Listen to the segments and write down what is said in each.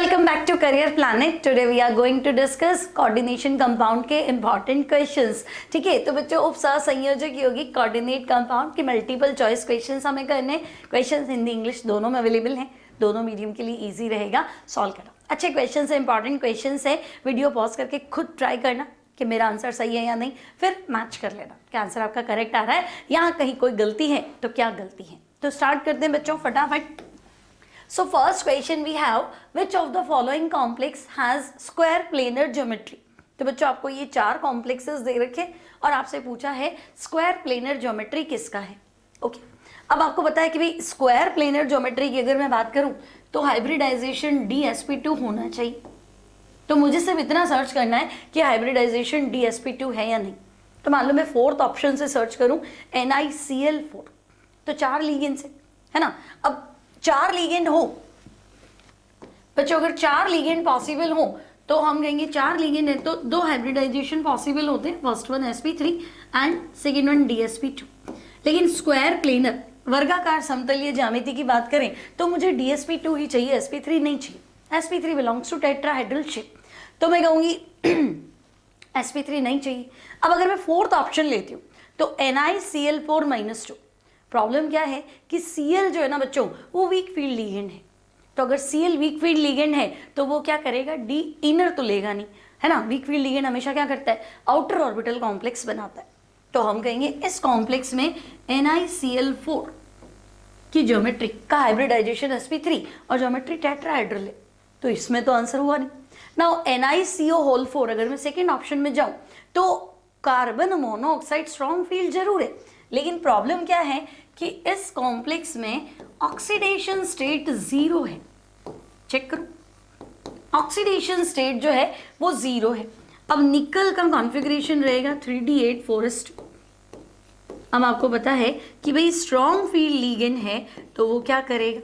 welcome back to Career Planet. Today we are going to discuss coordination compound के important questions. ठीक है, तो बच्चों उपसह संयोजक यौगिक कोऑर्डिनेट कंपाउंड के मल्टीपल चॉइस क्वेश्चंस हमें करने. क्वेश्चंस हिंदी इंग्लिश दोनों में अवेलेबल हैं, दोनों मीडियम के लिए इजी रहेगा सॉल्व करना. अच्छे क्वेश्चंस है, इंपॉर्टेंट क्वेश्चंस है. वीडियो पॉज करके खुद ट्राई करना कि मेरा आंसर सही है या नहीं, फिर मैच कर लेना कि आंसर आपका करेक्ट आ रहा है या कहीं कोई गलती है तो क्या गलती है. तो स्टार्ट करते हैं बच्चों फटाफट. So first question we have, which of the following complex has square planar geometry? तो बच्चों आपको ये चार कॉम्प्लेक्सेस दे रखे और आपसे पूछा है स्क्वायर प्लेनर ज्योमेट्री किसका है. ओके, अब आपको पता है कि भाई स्क्वायर प्लेनर ज्योमेट्री की अगर मैं बात करूं तो हाइब्रिडाइजेशन DsP2 होना चाहिए. तो मुझे सिर्फ इतना सर्च करना है कि हाइब्रिडाइजेशन DsP2 है या नहीं. तो मान लो मैं फोर्थ ऑप्शन से सर्च करूं NiCl4, तो चार लिगेंड से है ना. अब चार लिगेंड हो बच्चों, अगर चार लिगेंड पॉसिबल हो तो हम कहेंगे चार लिगेंड है तो दो हाइब्रिडाइजेशन पॉसिबल होते हैं. First one sp3 and second one DsP2. लेकिन स्क्वायर प्लेनर वर्गाकार समतलीय ज्यामिति की बात करें तो मुझे DsP2 ही चाहिए, sp3 नहीं चाहिए. sp3 belongs to tetrahedral shape, तो मैं कहूंगी sp3 नहीं चाहिए. अब अगर मैं फोर्थ ऑप्शन लेती हूँ तो NiCl4-2. प्रॉब्लम क्या है कि Cl जो है ना बच्चों वो वीक फील्ड लिगेंड है. तो अगर Cl वीक फील्ड लिगेंड है तो वो क्या करेगा, डी इनर तो लेगा नहीं है ना. वीक फील्ड लिगेंड हमेशा क्या करता है, आउटर ऑर्बिटल कॉम्प्लेक्स बनाता है. तो हम कहेंगे इस कॉम्प्लेक्स में NiCl4 की ज्योमेट्री का हाइब्रिडाइजेशन sp3 और ज्योमेट्री टेट्राहेड्रल है. तो इसमें तो आंसर हुआ नहीं. नाउ NiCO4 अगर मैं सेकेंड ऑप्शन में जाऊं तो कार्बन मोनोऑक्साइड स्ट्रॉन्ग फील्ड जरूर है, लेकिन प्रॉब्लम क्या है कि इस कॉम्प्लेक्स में ऑक्सीडेशन स्टेट 0 है. चेक करो, ऑक्सीडेशन स्टेट जो है वो 0 है. अब निकल का कॉन्फ़िगरेशन रहेगा 3D8-4s2. अब आपको पता है कि भाई स्ट्रॉन्ग फील्ड लिगेंड है तो वो क्या करेगा,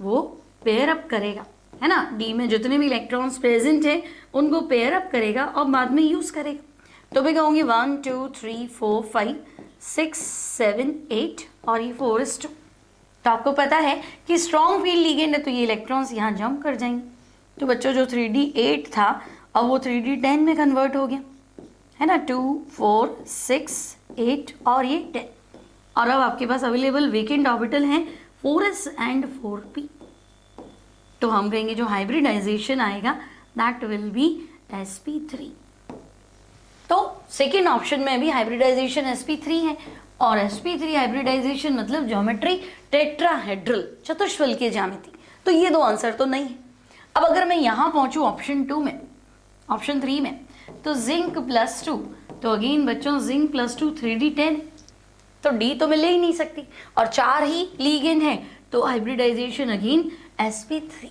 वो पेयर अप करेगा है ना. डी में जितने भी इलेक्ट्रॉन्स प्रेजेंट है उनको पेयर अप करेगा और बाद में यूज करेगा. तो मैं कहूँगी 1 2 3 4 5 6 7 8 और ये 4s2. तो आपको पता है कि स्ट्रॉन्ग फील्ड लिगेंड है तो ये इलेक्ट्रॉन्स यहाँ जंप कर जाएंगे. तो बच्चों जो 3D8 था अब वो 3D10 में कन्वर्ट हो गया है ना. 2 4 6 8 और ये 10. और अब आपके पास अवेलेबल वेकेंट ऑर्बिटल हैं 4s एंड 4p. तो हम कहेंगे जो हाइब्रिडाइजेशन आएगा दैट विल बी sp3. तो सेकेंड ऑप्शन में भी हाइब्रिडाइजेशन sp3 है और sp3 हाइब्रिडाइजेशन मतलब ज्योमेट्री टेट्राहेड्रल चतुष्फल की ज्यामिति. तो ये दो आंसर तो नहीं है. अब अगर मैं यहाँ पहुंचू ऑप्शन 2 में, ऑप्शन 3 में, तो जिंक +2. तो अगेन बच्चों जिंक +2 3D10, तो डी तो मैं ले ही नहीं सकती और चार ही लिगेंड है तो हाइब्रिडाइजेशन अगेन sp3.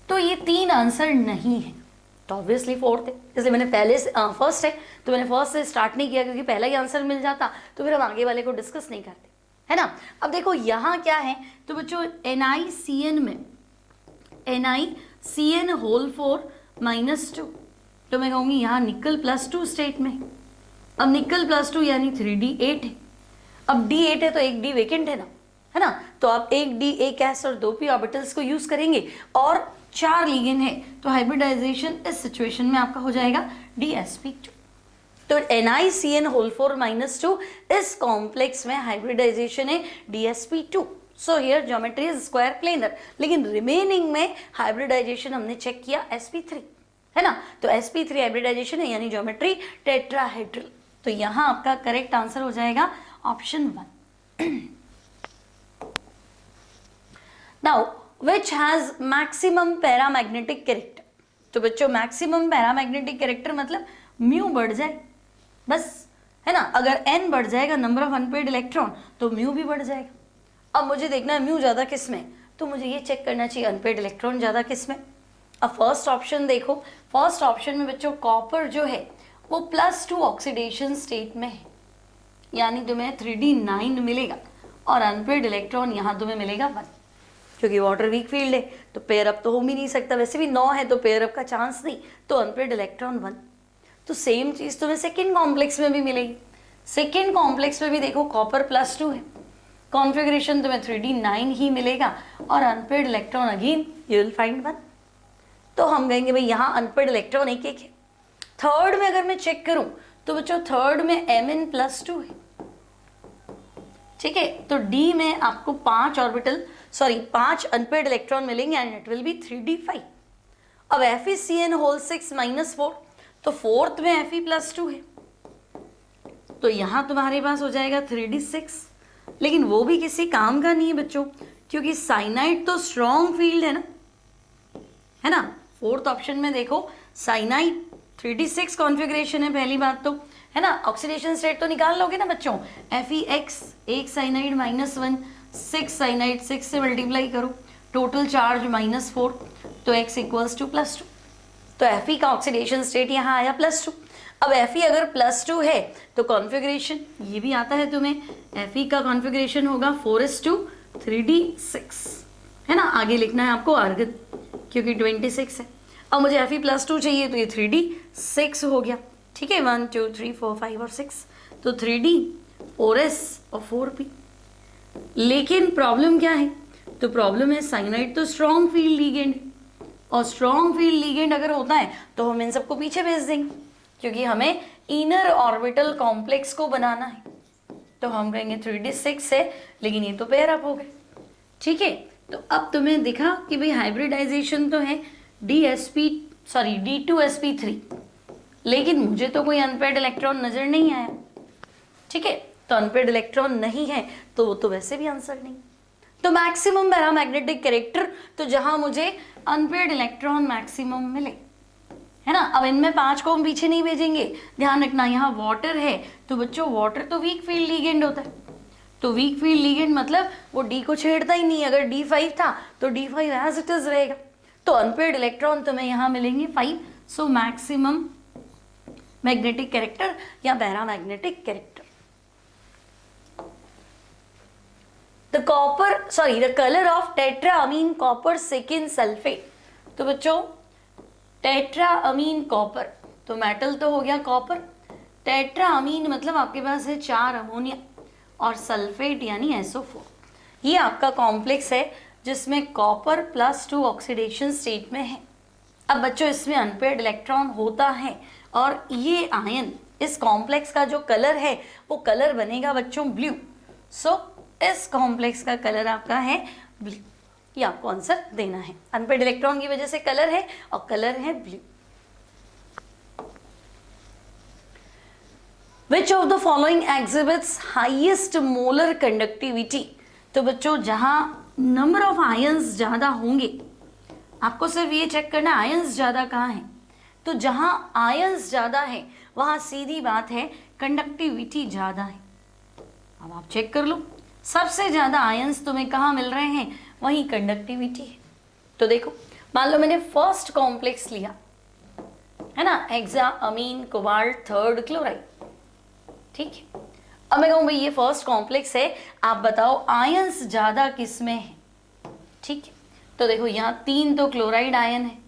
तो ये तीन आंसर नहीं है. तो ऑब्वियसली फोर्थ है, इसलिए मैंने पहले से फर्स्ट है तो मैंने फर्स्ट से स्टार्ट नहीं किया क्योंकि पहला ही आंसर मिल जाता तो फिर हम आगे वाले को डिस्कस नहीं करते है ना. अब देखो यहाँ क्या है, तो बच्चों NiCN में NiCN4-2. तो मैं कहूँगी यहाँ निकल +2 स्टेट में. अब निकल +2 यानी 3D8 है. अब D8 है तो एक D वेकेंट है ना. तो आप एक D एक S और 2p ऑर्बिटल्स को यूज करेंगे और चार लिगेंड है तो हाइब्रिडाइजेशन इस सिचुएशन में आपका हो जाएगा DsP2. तो NiCN4-2 इस कॉम्प्लेक्स में हाइब्रिडाइजेशन है DsP2. So here geometry is square planar, लेकिन रिमेनिंग में हाइब्रिडाइजेशन हमने चेक किया sp3 है ना. तो sp3 हाइब्रिडाइजेशन है यानी ज्योमेट्री टेट्राहेड्रल. तो यहाँ आपका करेक्ट आंसर हो जाएगा option 1. Now which has maximum paramagnetic character. तो बच्चों मैक्सिमम पैरामैग्नेटिक कैरेक्टर मतलब म्यू बढ़ जाए बस है ना. अगर n बढ़ जाएगा नंबर ऑफ अनपेड इलेक्ट्रॉन तो म्यू भी बढ़ जाएगा. अब मुझे देखना है म्यू ज़्यादा किस में, तो मुझे ये चेक करना चाहिए अनपेड इलेक्ट्रॉन ज़्यादा किस में. अब फर्स्ट ऑप्शन देखो, फर्स्ट ऑप्शन में बच्चों कॉपर जो है वो +2 ऑक्सीडेशन स्टेट में है यानी तुम्हें 3D9 मिलेगा और अनपेड इलेक्ट्रॉन यहाँ तुम्हें मिलेगा 1. क्योंकि वाटर वीक फील्ड है तो पेयर अप तो हो ही नहीं सकता, वैसे भी 9 है तो पेयर अप का चांस नहीं, तो अनपेड इलेक्ट्रॉन 1. तो सेम चीज तुम्हें सेकेंड कॉम्प्लेक्स में भी मिलेगी. सेकेंड कॉम्प्लेक्स में भी देखो कॉपर +2 है, कॉन्फ़िगरेशन तुम्हें 3D9 ही मिलेगा और unpaired electron again you will find 1. तो हम कहेंगे भाई यहाँ अनपेड इलेक्ट्रॉन एक एक है। थर्ड में अगर मैं चेक करूं तो बच्चों थर्ड में Mn+2 है, ठीक है। तो डी में आपको 5 अनपेड इलेक्ट्रॉन मिलेंगे and it will be 3d5। अब FeCN6 -4, तो फोर्थ में Fe+2 है, तो यहां तुम्हारे पास हो जाएगा 3d6, लेकिन वो भी किसी काम का नहीं है बच्चों, क्योंकि साइनाइड तो स्ट्रॉन्ग फील्ड है ना। फोर्थ ऑप्शन में देखो साइनाइड 3d6 कॉन्फ़िगरेशन है, पहली बात तो है ना। ऑक्सीडेशन स्टेट तो निकाल लोगे ना बच्चों, FeX, एक साइनाइड -1, 6 साइनाइड, 6 से मल्टीप्लाई करो, टोटल चार्ज -4, तो X = +2। तो Fe का ऑक्सीडेशन स्टेट यहाँ आया +2। अब Fe अगर +2 है तो कॉन्फ़िगरेशन ये भी आता है तुम्हें, Fe का कॉन्फ़िगरेशन होगा 4s2 3d6, है ना। आगे लिखना है आपको अर्गन, क्योंकि 26 है। अब मुझे Fe+2 चाहिए, तो ये 3d6 हो गया, ठीक है। 1 2 3 4 5 और 6, तो 3d 4s और 4p। लेकिन प्रॉब्लम क्या है, तो प्रॉब्लम है साइनाइड तो स्ट्रॉन्ग फील्ड लिगेंड, और स्ट्रॉन्ग फील्ड लिगेंड अगर होता है तो हम इन सबको पीछे भेज देंगे, क्योंकि हमें इनर ऑर्बिटल कॉम्प्लेक्स को बनाना है। तो हम कहेंगे 3d6 है, लेकिन ये तो पेयर अप हो गए, ठीक है। तो अब तुम्हें दिखा कि भाई हाइब्रिडाइजेशन तो है D2sp3, लेकिन मुझे तो कोई अनपेड इलेक्ट्रॉन नजर नहीं आया, ठीक है। तो अनपेड इलेक्ट्रॉन नहीं है तो वो तो वैसे भी आंसर नहीं। तो मैक्सिमम पैरामैग्नेटिक कैरेक्टर, तो जहां मुझे अनपेड इलेक्ट्रॉन मैक्सिमम मिले, है ना। अब इनमें 5 को हम पीछे नहीं भेजेंगे, ध्यान रखना। यहाँ वाटर है तो बच्चों वाटर तो वीक फील्ड लिगेंड होता है, तो वीक फील्ड लिगेंड मतलब वो डी को छेड़ता ही नहीं। अगर D5 था तो D5 एज इट इज रहेगा, तो अनपेड इलेक्ट्रॉन तुम्हें यहाँ मिलेंगे 5। सो मैक्सिमम मैग्नेटिक कैरेक्टर या paramagnetic character. The colour of tetraammine copper second sulphate. तो बच्चों टेट्राअमीन कॉपर, तो मेटल तो हो गया कॉपर, टेट्राअमीन मतलब आपके पास है 4 अमोनिया, और सल्फेट यानी SO4। ये आपका कॉम्प्लेक्स है जिसमें कॉपर +2 ऑक्सीडेशन स्टेट में है। अब बच्चों इसमें अनपेड इलेक्ट्रॉन होता है, और ये आयन, इस कॉम्प्लेक्स का जो कलर है वो कलर बनेगा बच्चों ब्लू। सो इस कॉम्प्लेक्स का कलर आपका है ब्लू, ये आपको आंसर देना है। अनपेड इलेक्ट्रॉन की वजह से कलर है, और कलर है blue. Which of the following exhibits highest molar conductivity? तो बच्चों जहां नंबर ऑफ आयंस ज्यादा होंगे, आपको सिर्फ ये चेक करना आयंस ज्यादा कहाँ है। तो जहां आयंस ज्यादा है वहां सीधी बात है कंडक्टिविटी ज्यादा है। अब आप चेक कर लो, सबसे ज्यादा आयंस तुम्हें कहाँ मिल रहे हैं, वहीं कंडक्टिविटी है। तो देखो मान लो मैंने फर्स्ट कॉम्प्लेक्स लिया, है ना, हेक्साअमीन कोबाल्ट थर्ड क्लोराइड, ठीक है। अब मैं कहूँ भाई ये फर्स्ट कॉम्प्लेक्स है, आप बताओ आयंस ज्यादा किस में है, ठीक है। तो देखो यहाँ 3 तो क्लोराइड आयन है,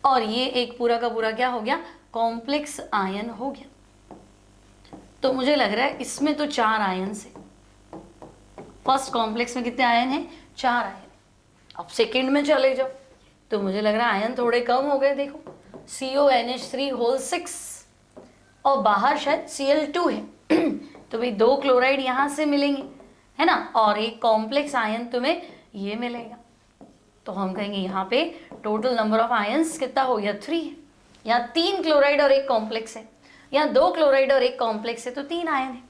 और ये एक पूरा का पूरा क्या हो गया, कॉम्प्लेक्स आयन हो गया। तो मुझे लग रहा है इसमें तो 4 आयन है। फर्स्ट कॉम्प्लेक्स में कितने आयन है, 4 आयन। अब सेकेंड में चले जाओ तो मुझे लग रहा है आयन थोड़े कम हो गए। देखो CONH3 और बाहर शायद Cl2 है तो भाई 2 क्लोराइड यहाँ से मिलेंगे, है ना, और एक कॉम्प्लेक्स आयन तुम्हें ये मिलेगा। तो हम कहेंगे यहाँ पे टोटल नंबर ऑफ आयंस कितना हो गया, 3 है। यहाँ 3 क्लोराइड और एक कॉम्प्लेक्स है, यहाँ 2 क्लोराइड और एक कॉम्प्लेक्स है, तो 3 आयन है।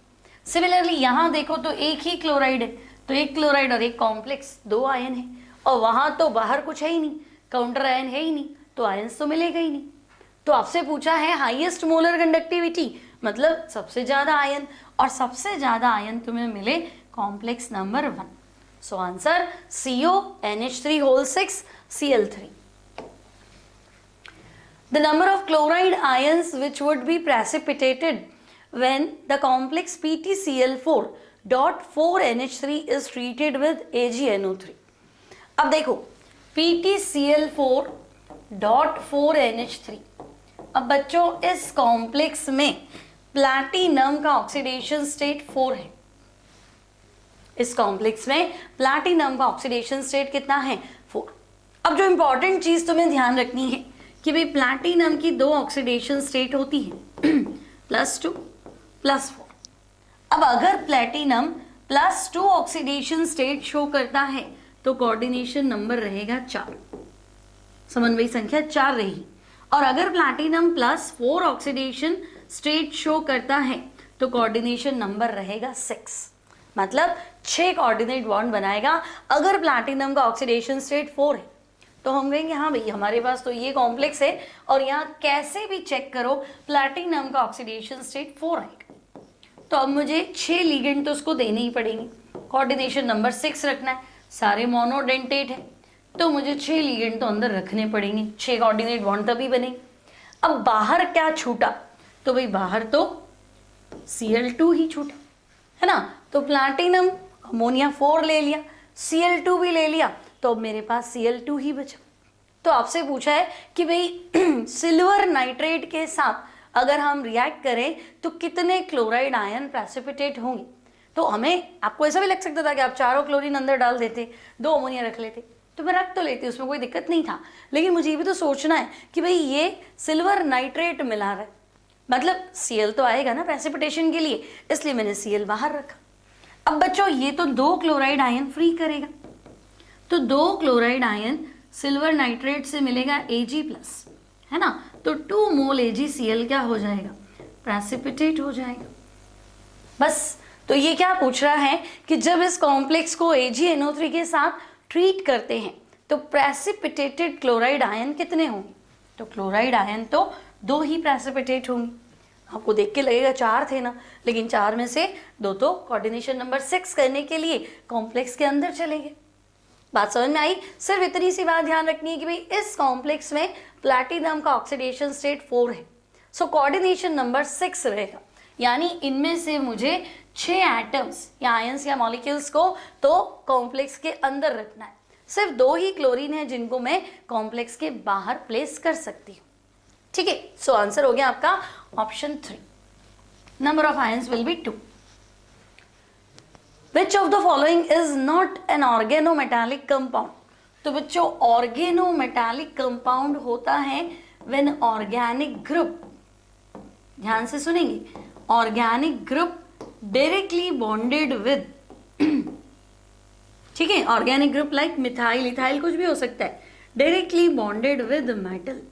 सिमिलरली यहाँ देखो तो एक ही क्लोराइड है, तो एक क्लोराइड और एक कॉम्प्लेक्स 2 आयन है, और वहाँ तो बाहर कुछ है ही नहीं, काउंटर आयन है ही नहीं, तो आयंस तो मिलेगा ही नहीं। तो आपसे पूछा है हाईएस्ट मोलर कंडक्टिविटी, मतलब सबसे ज्यादा आयन, और सबसे ज्यादा आयन तुम्हें मिले complex number 1। So answer CONH3 Cl3। The number of chloride ions which would be precipitated when the complex PtCl4.4NH3 is treated with AgNO3। अब देखो PtCl4.4NH3, अब बच्चों इस कॉम्प्लेक्स में प्लैटिनम का ऑक्सीडेशन स्टेट 4 है। इस कॉम्प्लेक्स में प्लैटिनम का ऑक्सीडेशन स्टेट कितना है, 4। अब जो इंपॉर्टेंट चीज तुम्हें ध्यान रखनी है कि भाई प्लैटिनम की 2 ऑक्सीडेशन स्टेट होती है +2 +4। अब अगर प्लैटिनम +2 ऑक्सीडेशन स्टेट शो करता है तो कोऑर्डिनेशन नंबर रहेगा 4, समन्वयी संख्या 4 रहेगी। और अगर प्लैटिनम +4 ऑक्सीडेशन स्टेट शो करता है तो कोऑर्डिनेशन नंबर रहेगा 6, मतलब 6 कोऑर्डिनेट बॉन्ड बनाएगा अगर प्लैटिनम का ऑक्सीडेशन स्टेट 4 है। तो हम कहेंगे हाँ भाई हमारे पास तो ये कॉम्प्लेक्स है और यहाँ कैसे भी चेक करो प्लैटिनम का ऑक्सीडेशन स्टेट 4 आएगा। तो अब मुझे 6 लिगेंड तो उसको देने ही पड़ेंगे, कोऑर्डिनेशन नंबर 6 रखना है, सारे मोनोडेंटेट है तो मुझे 6 लिगेंड तो अंदर रखने पड़ेंगे, 6 कोऑर्डिनेट बॉन्ड तभी बनेंगे। अब बाहर क्या छूटा, तो भाई बाहर तो Cl2 ही छूटा है ना, तो प्लैटिनम अमोनिया 4 ले लिया, Cl2 भी ले लिया, तो अब मेरे पास Cl2 ही बचा। तो आपसे पूछा है कि भाई सिल्वर नाइट्रेट के साथ अगर हम रिएक्ट करें तो कितने क्लोराइड आयन प्रेसिपिटेट होंगे। तो हमें आपको ऐसा भी लग सकता था कि आप चारों क्लोरीन अंदर डाल देते, 2 अमोनिया रख लेते, तो मैं रख तो लेती, उसमें कोई दिक्कत नहीं था। लेकिन मुझे ये भी तो सोचना है कि भाई ये सिल्वर नाइट्रेट मिला रहा है, मतलब Cl तो आएगा ना प्रेसिपिटेशन के लिए, इसलिए मैंने Cl बाहर रखा। अब बच्चों ये तो 2 क्लोराइड आयन फ्री करेगा, तो 2 क्लोराइड आयन सिल्वर नाइट्रेट से मिलेगा Ag+, है ना, तो 2 मोल AgCl क्या हो जाएगा, प्रेसिपिटेट हो जाएगा। बस तो ये क्या पूछ रहा है कि जब इस कॉम्प्लेक्स को AgNO3 के साथ ट्रीट करते हैं तो प्रेसिपिटेटेड क्लोराइड आयन कितने होंगे। तो क्लोराइड आयन तो 2 ही प्रेसिपिटेट होंगे। आपको देख के लगेगा 4 थे ना, लेकिन 4 में से 2 तो कोऑर्डिनेशन नंबर 6 करने के लिए कॉम्प्लेक्स के अंदर चले गए। बात समझ में आई। सिर्फ इतनी सी बात ध्यान रखनी है कि भाई इस कॉम्प्लेक्स में प्लैटिनम का ऑक्सीडेशन स्टेट 4 है, सो कोऑर्डिनेशन नंबर 6 रहेगा, यानी इनमें से मुझे 6 एटम्स या आयंस या मॉलिक्यूल्स को तो कॉम्प्लेक्स के अंदर रखना है। सिर्फ 2 ही क्लोरीन है जिनको मैं कॉम्प्लेक्स के बाहर प्लेस कर सकती हूँ। ठीक है, सो आंसर हो गया आपका option 3। Number of ions will be 2। Which of the following is not an organometallic compound? तो बच्चों organometallic compound होता है when organic group, ध्यान से सुनेंगे, organic group directly bonded with ठीक है, organic group like methyl, ethyl कुछ भी हो सकता है, directly bonded with metal,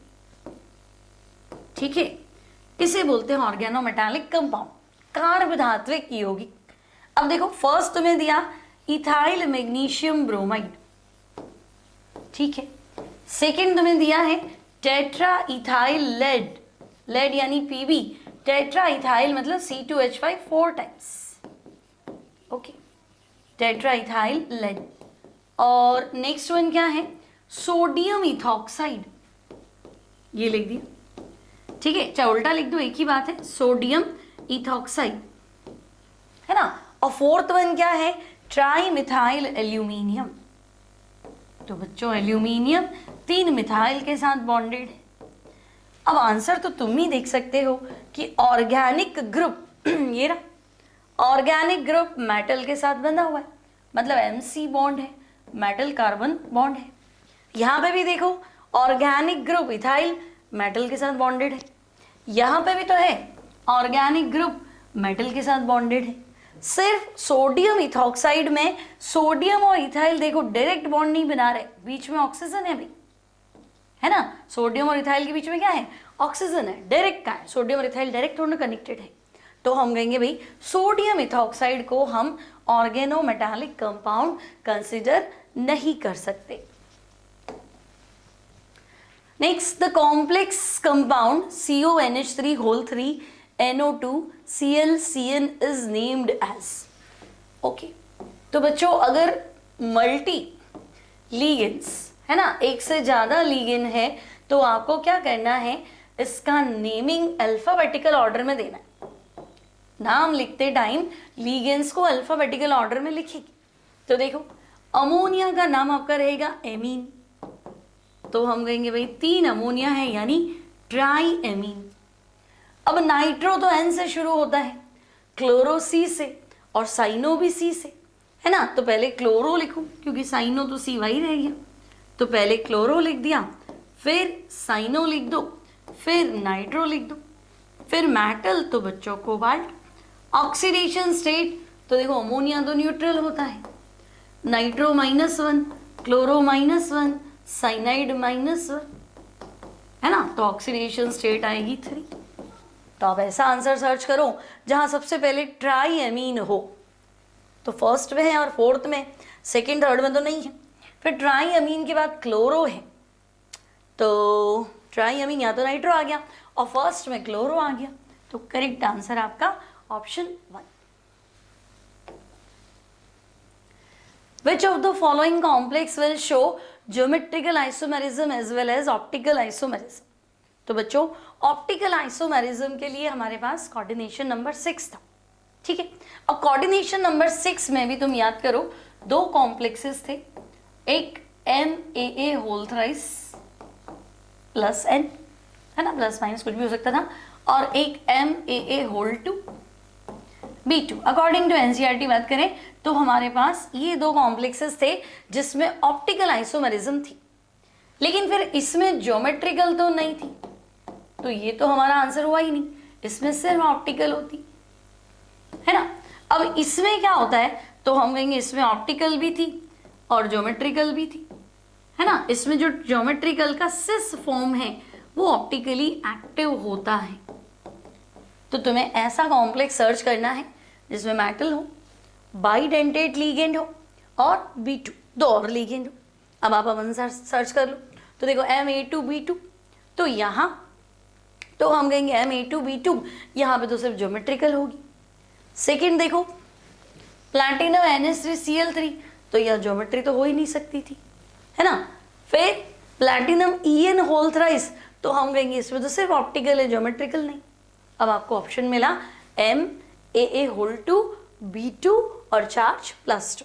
ठीक है, इसे बोलते हैं organometalliक compound, कार्बधात्विक यौगिक। अब देखो फर्स्ट तुम्हें दिया इथाइल मैग्नीशियम ब्रोमाइड, ठीक है, सेकंड तुम्हें दिया है टेट्रा इथाइल लेड, लेड यानी Pb, टेट्रा इथाइल मतलब C2H5 4 times, okay, tetra ethyl lead. और नेक्स्ट वन क्या है, सोडियम इथॉक्साइड, ये लिख दिया, ठीक है, चाहे उल्टा लिख दो एक ही बात है, सोडियम इथॉक्साइड, है ना। और फोर्थ वन क्या है, ट्राई मिथाइल एल्यूमिनियम। तो बच्चों एल्यूमिनियम 3 मिथाइल के साथ बॉन्डेड है। अब आंसर तो तुम ही देख सकते हो कि ऑर्गेनिक ग्रुप ये रहा, ऑर्गेनिक ग्रुप मेटल के साथ बंधा हुआ है, मतलब MC बॉन्ड है, मेटल कार्बन बॉन्ड है। यहाँ पे भी देखो ऑर्गेनिक ग्रुप इथाइल मेटल के साथ बॉन्डेड है, यहाँ पे भी तो है ऑर्गेनिक ग्रुप मेटल के साथ बॉन्डेड है। सिर्फ सोडियम इथॉक्साइड में सोडियम और इथाइल देखो डायरेक्ट बॉन्ड नहीं बना रहे, बीच में ऑक्सीजन है भाई, है ना, सोडियम और इथाइल के बीच में क्या है, ऑक्सीजन है, डायरेक्ट का है, सोडियम और इथाइल डायरेक्ट थोड़ा कनेक्टेड है। तो हम कहेंगे भाई सोडियम इथॉक्साइड को हम ऑर्गेनोमेटालिक कंपाउंड कंसिडर नहीं कर सकते। Next the complex compound CONH3 NO2 ClCN is named as, okay. तो बच्चों अगर मल्टी लीगेंड्स है ना, एक से ज्यादा लीगेंड है तो आपको क्या करना है, इसका नेमिंग अल्फाबेटिकल ऑर्डर में देना है। नाम लिखते टाइम लीगेंड्स को अल्फाबेटिकल ऑर्डर में लिखेगी। तो देखो अमोनिया का नाम आपका रहेगा एमीन, तो हम कहेंगे भाई 3 अमोनिया है यानी ट्राई एमीन। अब नाइट्रो तो N से शुरू होता है, क्लोरो C से और साइनो भी C से, है ना, तो पहले क्लोरो लिखूं क्योंकि साइनो तो CY रह गया, तो पहले क्लोरो लिख दिया, फिर साइनो लिख दो, फिर नाइट्रो लिख दो, फिर मेटल तो बच्चों कोबाल्ट। ऑक्सीडेशन स्टेट तो देखो अमोनिया तो न्यूट्रल होता है, नाइट्रो -1, क्लोरो -1, साइनाइड -1, है ना, तो ऑक्सीडेशन स्टेट आएगी 3। तो आप ऐसा आंसर सर्च करो जहां सबसे पहले ट्राईएमीन हो, तो फर्स्ट में है और फोर्थ में, सेकंड थर्ड में तो नहीं है। फिर ट्राईएमीन के बाद क्लोरो है, तो ट्राईएमीन या तो नाइट्रो आ गया और फर्स्ट में क्लोरो आ गया, तो करेक्ट आंसर आपका option 1। Which of the following complex will show geometrical isomerism as well as optical isomerism? तो बच्चों ऑप्टिकल आइसोमेरिज्म के लिए हमारे पास कोऑर्डिनेशन नंबर 6 था, ठीक है। और कोऑर्डिनेशन नंबर 6 में भी तुम याद करो 2 कॉम्प्लेक्सेस थे, एक MAA whole thrice plus n, है ना, प्लस माइनस कुछ भी हो सकता था, और एक MAA whole 2 B2। According to NCERT बात करें तो हमारे पास ये 2 कॉम्प्लेक्सेस थे जिसमें ऑप्टिकल आइसोमेरिज्म थी, लेकिन फिर इसमें ज्योमेट्रिकल तो नहीं थी, तो ये तो हमारा आंसर हुआ ही नहीं, इसमें सिर्फ ऑप्टिकल होती है ना। अब इसमें क्या होता है, तो हम कहेंगे इसमें ऑप्टिकल भी थी और ज्योमेट्रिकल भी थी, है ना। इसमें जो ज्योमेट्रिकल का सिस फॉर्म है वो ऑप्टिकली एक्टिव होता है, तो तुम्हें ऐसा कॉम्प्लेक्स सर्च करना है जिसमें मेटल हो, बाइडेंटेट लीगेंड हो और B2 2 और लीगेंड हो। अब आप अपन सर्च कर लो, तो देखो MA2B2, तो यहाँ तो हम कहेंगे MA2B2, यहाँ पे तो सिर्फ ज्योमेट्रिकल होगी। सेकंड देखो प्लैटिनम NH3Cl3, तो यह ज्योमेट्री तो हो ही नहीं सकती थी, है ना। फिर प्लैटिनम EN होल थ्राइस, तो हम कहेंगे इसमें तो सिर्फ ऑप्टिकल है, ज्योमेट्रिकल नहीं। अब आपको ऑप्शन मिला MAA होल 2, B2 और चार्ज +2,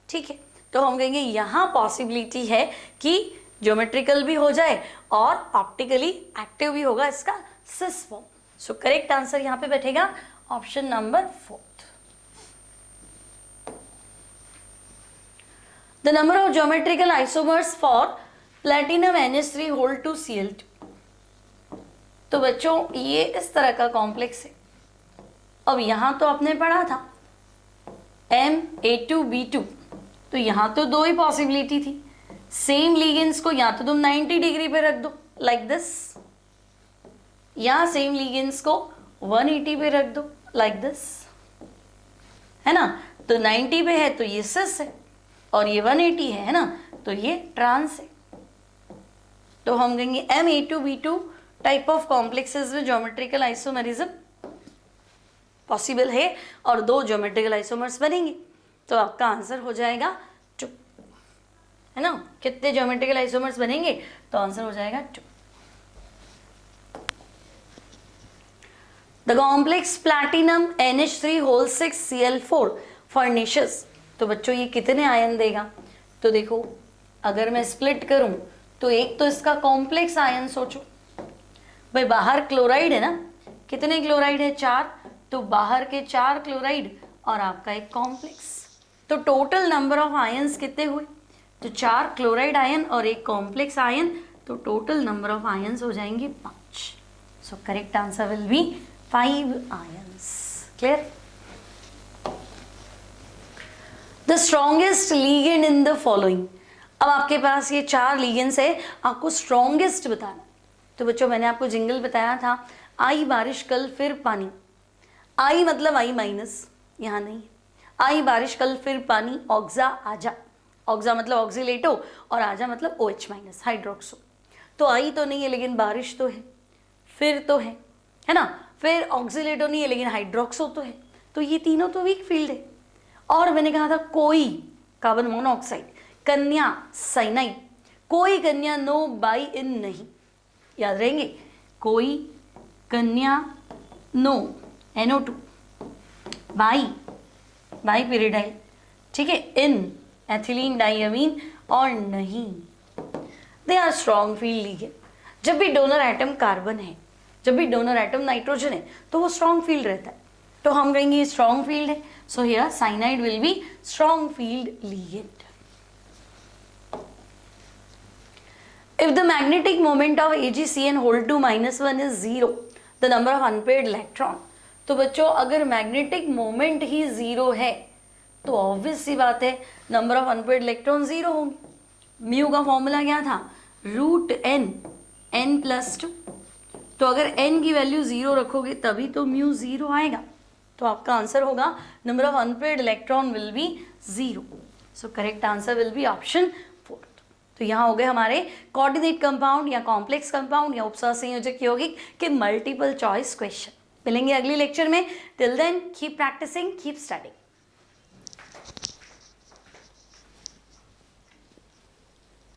ठीक है। तो हम कहेंगे यहाँ पॉसिबिलिटी है कि ज्योमेट्रिकल भी हो जाए और ऑप्टिकली एक्टिव भी होगा इसका cis form. So correct answer यहाँ पे बैठेगा option number 4। The number of geometrical isomers for platinum NH3 whole 2 Cl2। तो बच्चों ये इस तरह का कॉम्प्लेक्स है। अब यहां तो आपने पढ़ा था MA2B2, तो यहां तो 2 ही पॉसिबिलिटी थी। सेम लिगेंड्स को या तो तुम 90 डिग्री पे रख दो लाइक दिस, या सेम लिगेंड्स को 180 पे रख दो लाइक दिस, है ना। तो 90 पे है तो ये सिस है और ये 180 है ना, तो ये ट्रांस है। तो हम कहेंगे MA2B2 टाइप ऑफ कॉम्प्लेक्सेस में ज्योमेट्रिकल आइसोमेरिज्म पॉसिबल है और 2 ज्योमेट्रिकल आइसोमर्स बनेंगे, तो आपका आंसर हो जाएगा 2, है ना। कितने ज्योमेट्रिकल आइसोमर्स बनेंगे, तो आंसर हो जाएगा 2। The complex platinum NH3 whole 6 Cl4 furnishes, तो बच्चों ये कितने आयन देगा, तो देखो अगर मैं स्प्लिट करूं तो एक तो इसका कॉम्प्लेक्स आयन सोचो, भाई बाहर क्लोराइड है ना, कितने क्लोराइड है 4, तो बाहर के 4 क्लोराइड और आपका एक कॉम्प्लेक्स, तो टोटल नंबर ऑफ आयंस कितने हुए, तो 4 क्लोराइड आयन और एक कॉम्प्लेक्स आयन, तो टोटल नंबर ऑफ आयंस हो जाएंगे 5। सो correct answer will be 5 ions. Clear. The strongest ligand in the following. अब आपके पास ये 4 लीगेंड्स है, आपको स्ट्रॉन्गेस्ट बताना। तो बच्चों मैंने आपको जिंगल बताया था, आई बारिश कल फिर पानी, आई मतलब I माइनस, यहाँ नहीं, आई बारिश कल फिर पानी, ऑक्सा आजा, ऑक्सा मतलब ऑक्सीलेटो और आजा मतलब OH माइनस हाइड्रोक्सो। तो आई तो नहीं है लेकिन बारिश तो है, फिर तो है ना, फिर ऑक्सीलेटो नहीं है लेकिन हाइड्रोक्सो तो है, तो ये तीनों तो वीक फील्ड है। और मैंने कहा था कोई कार्बन मोनोऑक्साइड, कन्या साइनाइड, कोई कन्या नो बाई इन नहीं, याद रहेंगे, कोई कन्या नो NO2, बाई पिरिडाइल, ठीक है, इन एथिलीन डाइअमीन और नहीं, they are strong field ligand. जब भी डोनर एटम कार्बन है, जब भी डोनर एटम नाइट्रोजन है, तो वो स्ट्रॉन्ग फील्ड रहता है, तो हम कहेंगे स्ट्रॉन्ग फील्ड है। So here cyanide will be strong field ligand. If the magnetic moment of AgCN whole to -1 is 0, the number of unpaired electron. तो बच्चों अगर मैग्नेटिक मोमेंट ही 0 है तो ऑब्वियस सी बात है नंबर ऑफ अनपेयर्ड इलेक्ट्रॉन 0 होंगे। Mu का फॉर्मूला क्या था, √n+2। तो अगर n की वैल्यू 0 रखोगे तभी तो म्यू 0 आएगा। तो आपका आंसर होगा number of unpaired electron will be 0। So correct answer will be option 4। तो यहाँ हो गए हमारे कोऑर्डिनेट कंपाउंड या कॉम्प्लेक्स कंपाउंड या उपसर्ग संयोजक यौगिक के मल्टीपल चॉइस क्वेश्चन। मिलेंगे अगली लेक्चर में। Till then keep practicing, keep studying.